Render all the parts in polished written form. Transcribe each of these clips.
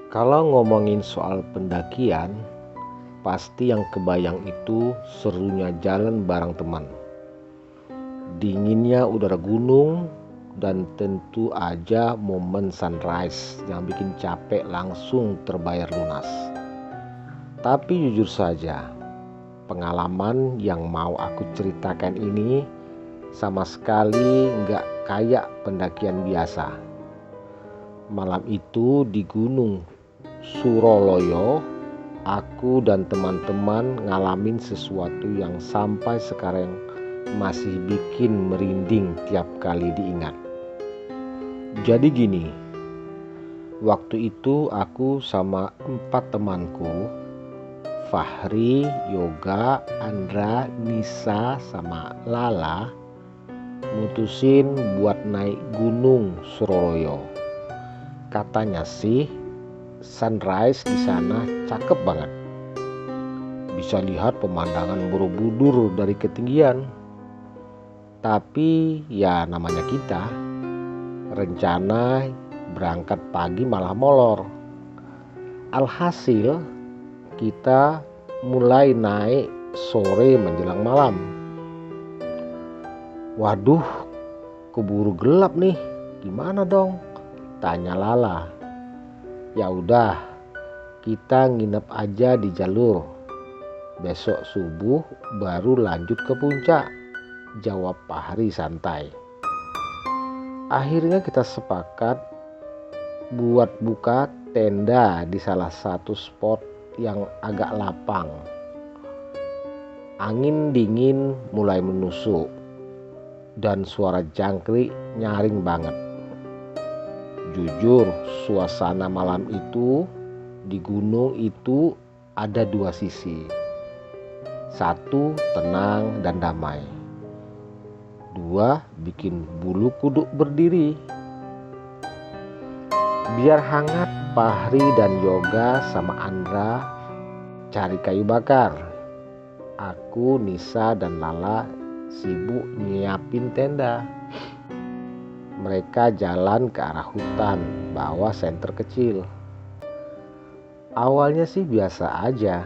Kalau ngomongin soal pendakian, pasti yang kebayang itu serunya jalan bareng teman. Dinginnya udara gunung dan tentu aja momen sunrise yang bikin capek langsung terbayar lunas. Tapi jujur saja, pengalaman yang mau aku ceritakan ini sama sekali nggak kayak pendakian biasa. Malam itu di Gunung Suroloyo, aku dan teman-teman ngalamin sesuatu yang sampai sekarang masih bikin merinding tiap kali diingat. Jadi gini, waktu itu aku sama 4 temanku, Fahri, Yoga, Andra, Nisa, sama Lala, mutusin buat naik Gunung Suroloyo. Katanya sih sunrise di sana cakep banget. Bisa lihat pemandangan Borobudur dari ketinggian. Tapi ya namanya kita, rencana berangkat pagi malah molor. Alhasil kita mulai naik sore menjelang malam. Waduh, keburu gelap nih. Gimana dong? Tanya Lala. Ya udah, kita nginep aja di jalur. Besok subuh baru lanjut ke puncak, jawab Fahri santai. Akhirnya kita sepakat buat buka tenda di salah satu spot yang agak lapang. Angin dingin mulai menusuk dan suara jangkrik nyaring banget. Jujur, suasana malam itu di gunung itu ada 2 sisi. Satu tenang dan damai. 2 bikin bulu kuduk berdiri. Biar hangat, Fahri dan Yoga sama Andra cari kayu bakar. Aku, Nisa, dan Lala sibuk nyiapin tenda. Mereka jalan ke arah hutan, bawa senter kecil. Awalnya sih biasa aja,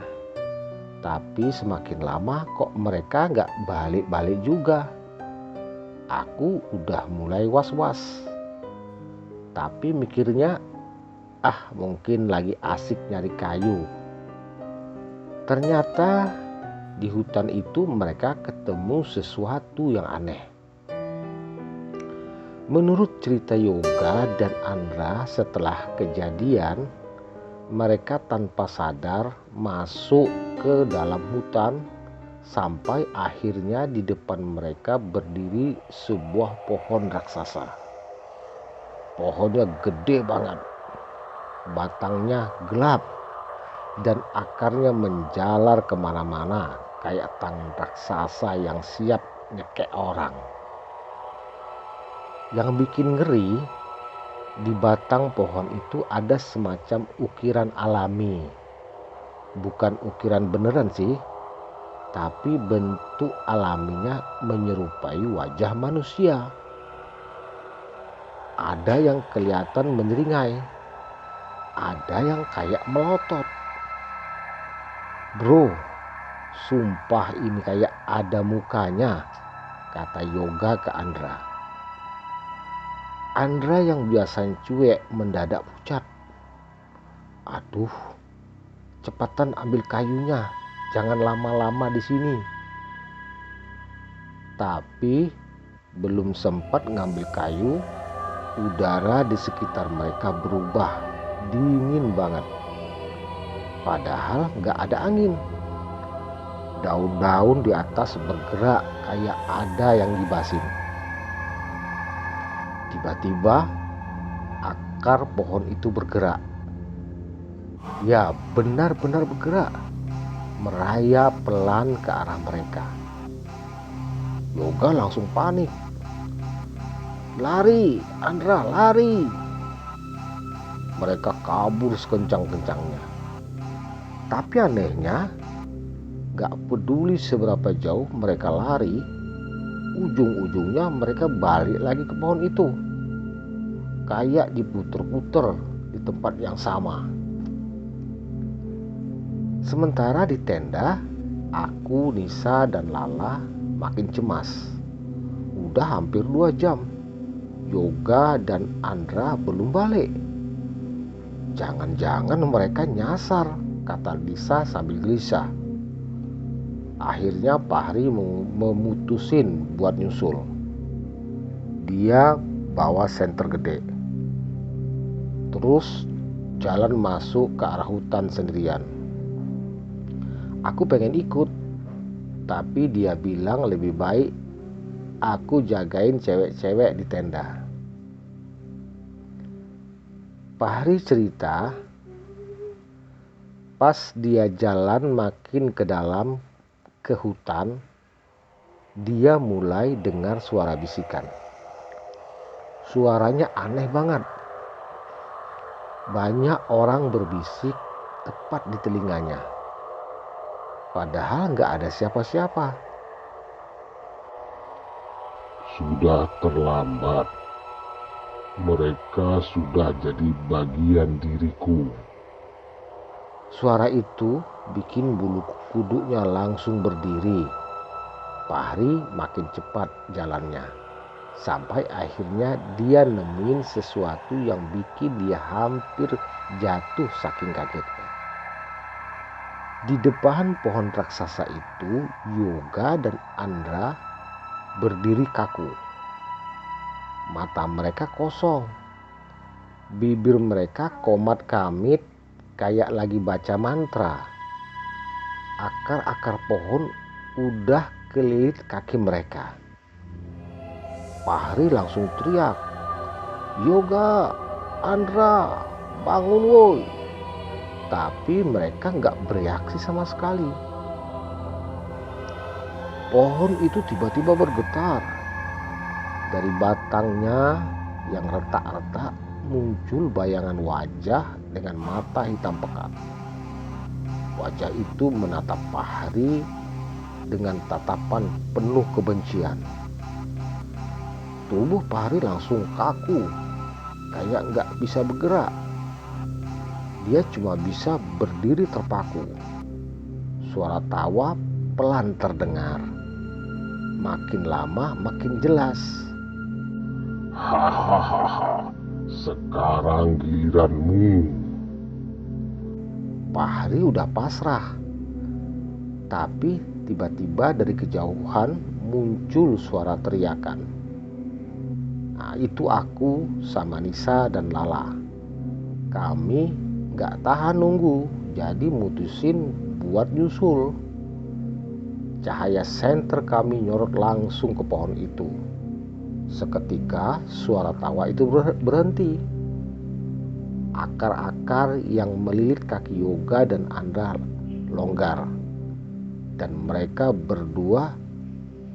tapi semakin lama kok mereka nggak balik-balik juga. Aku udah mulai was-was. Tapi mikirnya, mungkin lagi asik nyari kayu. Ternyata di hutan itu mereka ketemu sesuatu yang aneh. Menurut cerita Yoga dan Andra, setelah kejadian, mereka tanpa sadar masuk ke dalam hutan sampai akhirnya di depan mereka berdiri sebuah pohon raksasa. Pohonnya gede banget, batangnya gelap, dan akarnya menjalar kemana-mana kayak tangan raksasa yang siap nyekek orang. Yang bikin ngeri, di batang pohon itu ada semacam ukiran alami. Bukan ukiran beneran sih, tapi bentuk alaminya menyerupai wajah manusia. Ada yang kelihatan menyeringai, ada yang kayak melotot. Bro, sumpah ini kayak ada mukanya, kata Yoga ke Andra. Andra yang biasanya cuek mendadak pucat. Aduh, cepatan ambil kayunya, jangan lama-lama di sini. Tapi belum sempat ngambil kayu, udara di sekitar mereka berubah dingin banget. Padahal nggak ada angin. Daun-daun di atas bergerak kayak ada yang gibasin. Tiba-tiba akar pohon itu bergerak. Ya, benar-benar bergerak, merayap pelan ke arah mereka. Yoga langsung panik. Lari, Andra, lari. Mereka kabur sekencang-kencangnya. Tapi anehnya, gak peduli seberapa jauh mereka lari, ujung-ujungnya mereka balik lagi ke pohon itu. Kayak diputer-puter di tempat yang sama. Sementara di tenda, aku, Nisa, dan Lala makin cemas. Udah hampir 2 jam. Yoga dan Andra belum balik. Jangan-jangan mereka nyasar, kata Nisa sambil gelisah. Akhirnya Fahri memutusin buat nyusul. Dia bawa senter gede. Terus jalan masuk ke arah hutan sendirian. Aku pengen ikut, tapi dia bilang lebih baik aku jagain cewek-cewek di tenda. Fahri cerita, pas dia jalan makin ke dalam ke hutan, dia mulai dengar suara bisikan. Suaranya aneh banget. Banyak orang berbisik tepat di telinganya. Padahal gak ada siapa-siapa. Sudah terlambat. Mereka sudah jadi bagian diriku. Suara itu bikin bulu kuduknya langsung berdiri. Fahri makin cepat jalannya. Sampai akhirnya dia nemuin sesuatu yang bikin dia hampir jatuh saking kagetnya. Di depan pohon raksasa itu, Yoga dan Andra berdiri kaku. Mata mereka kosong. Bibir mereka komat kamit kayak lagi baca mantra. Akar-akar pohon udah kelilit kaki mereka. Fahri langsung teriak, "Yoga, Andra, bangun woi!" Tapi mereka gak bereaksi sama sekali. Pohon itu tiba-tiba bergetar. Dari batangnya yang retak-retak muncul bayangan wajah dengan mata hitam pekat. Wajah itu menatap Fahri dengan tatapan penuh kebencian. Tubuh Fahri langsung kaku, kayak gak bisa bergerak. Dia cuma bisa berdiri terpaku. Suara tawa pelan terdengar. Makin lama makin jelas. Hahaha, sekarang giliranmu. Fahri udah pasrah. Tapi tiba-tiba dari kejauhan muncul suara teriakan. Nah, itu aku sama Nisa dan Lala. Kami gak tahan nunggu, jadi mutusin buat nyusul. Cahaya senter kami nyorot langsung ke pohon itu. Seketika suara tawa itu berhenti. Akar-akar yang melilit kaki Yoga dan Andra longgar. Dan mereka berdua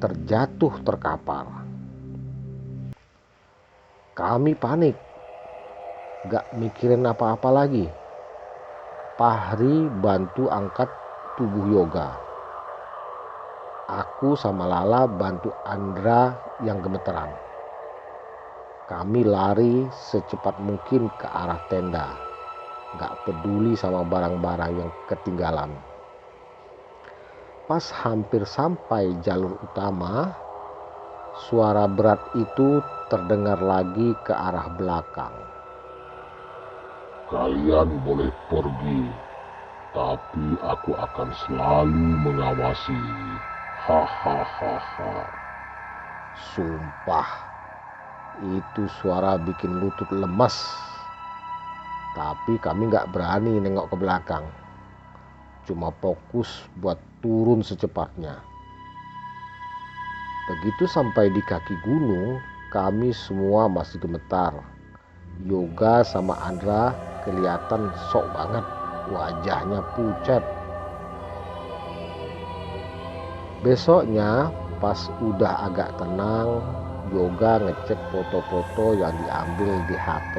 terjatuh terkapar. Kami panik. Gak mikirin apa-apa lagi. Fahri bantu angkat tubuh Yoga. Aku sama Lala bantu Andra yang gemeteran. Kami lari secepat mungkin ke arah tenda. Gak peduli sama barang-barang yang ketinggalan. Pas hampir sampai jalur utama, suara berat itu terdengar lagi ke arah belakang. Kalian boleh pergi, tapi aku akan selalu mengawasi. Hahaha. Sumpah, itu suara bikin lutut lemas. Tapi kami gak berani nengok ke belakang. Cuma fokus buat turun secepatnya. Begitu sampai di kaki gunung, kami semua masih gemetar. Yoga sama Andra kelihatan sok banget, wajahnya pucat. Besoknya pas udah agak tenang, Yoga ngecek foto-foto yang diambil di HP.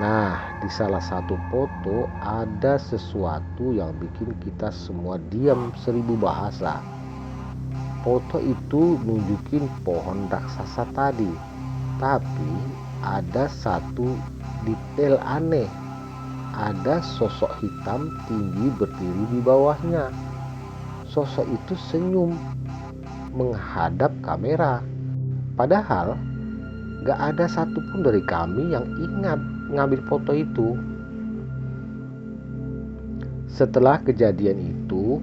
Nah, di salah satu foto ada sesuatu yang bikin kita semua diam 1000 bahasa. Foto itu nunjukin pohon raksasa tadi, tapi ada satu detail aneh. ada sosok hitam tinggi berdiri di bawahnya. Sosok itu senyum menghadap kamera. Padahal gak ada satupun dari kami yang ingat ngambil foto itu. Setelah kejadian itu,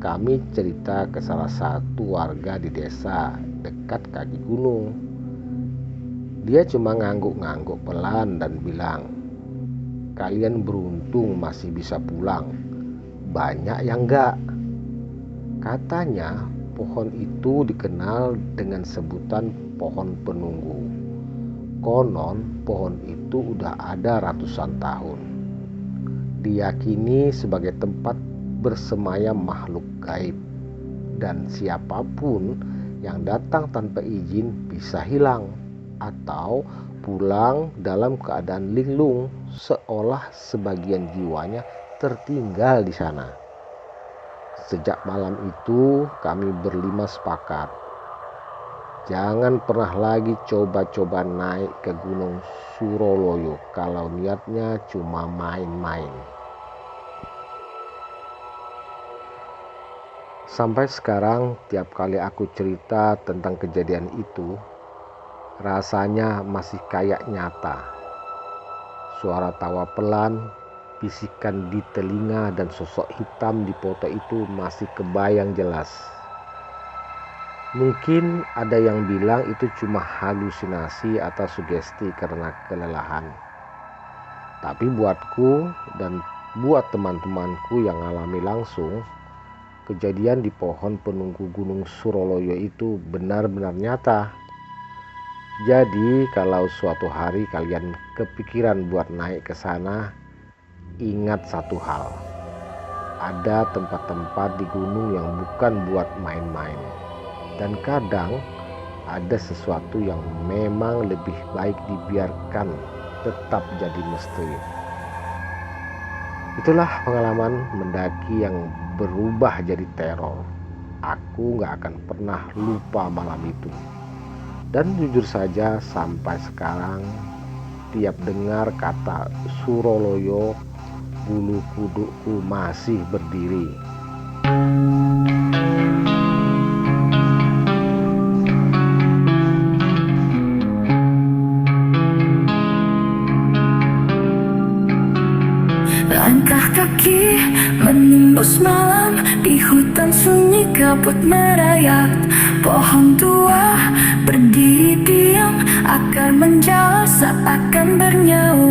kami cerita ke salah satu warga di desa dekat kaki gunung. Dia cuma ngangguk-ngangguk pelan dan bilang, "Kalian beruntung masih bisa pulang. Banyak yang enggak." Katanya pohon itu dikenal dengan sebutan pohon penunggu. Konon pohon itu udah ada ratusan tahun. Diyakini sebagai tempat bersemayam makhluk gaib, dan siapapun yang datang tanpa izin bisa hilang atau pulang dalam keadaan linglung, seolah sebagian jiwanya tertinggal di sana. Sejak malam itu kami berlima sepakat, jangan pernah lagi coba-coba naik ke Gunung Suroloyo kalau niatnya cuma main-main. Sampai sekarang tiap kali aku cerita tentang kejadian itu, rasanya masih kayak nyata. Suara tawa pelan, bisikan di telinga, dan sosok hitam di foto itu masih kebayang jelas. Mungkin ada yang bilang itu cuma halusinasi atau sugesti karena kelelahan. Tapi buatku dan buat teman-temanku yang alami langsung, kejadian di pohon penunggu Gunung Suroloyo itu benar-benar nyata. Jadi kalau suatu hari kalian kepikiran buat naik ke sana, ingat satu hal. Ada tempat-tempat di gunung yang bukan buat main-main. Dan kadang ada sesuatu yang memang lebih baik dibiarkan tetap jadi misteri. Itulah pengalaman mendaki yang berubah jadi teror. Aku gak akan pernah lupa malam itu. Dan jujur saja sampai sekarang tiap dengar kata Suroloyo, bulu kudukku masih berdiri. Langkah kaki menembus malam di hutan sunyi kabut merayap. Pohon tua berdiri diam, akar menjala seakan bernyawa.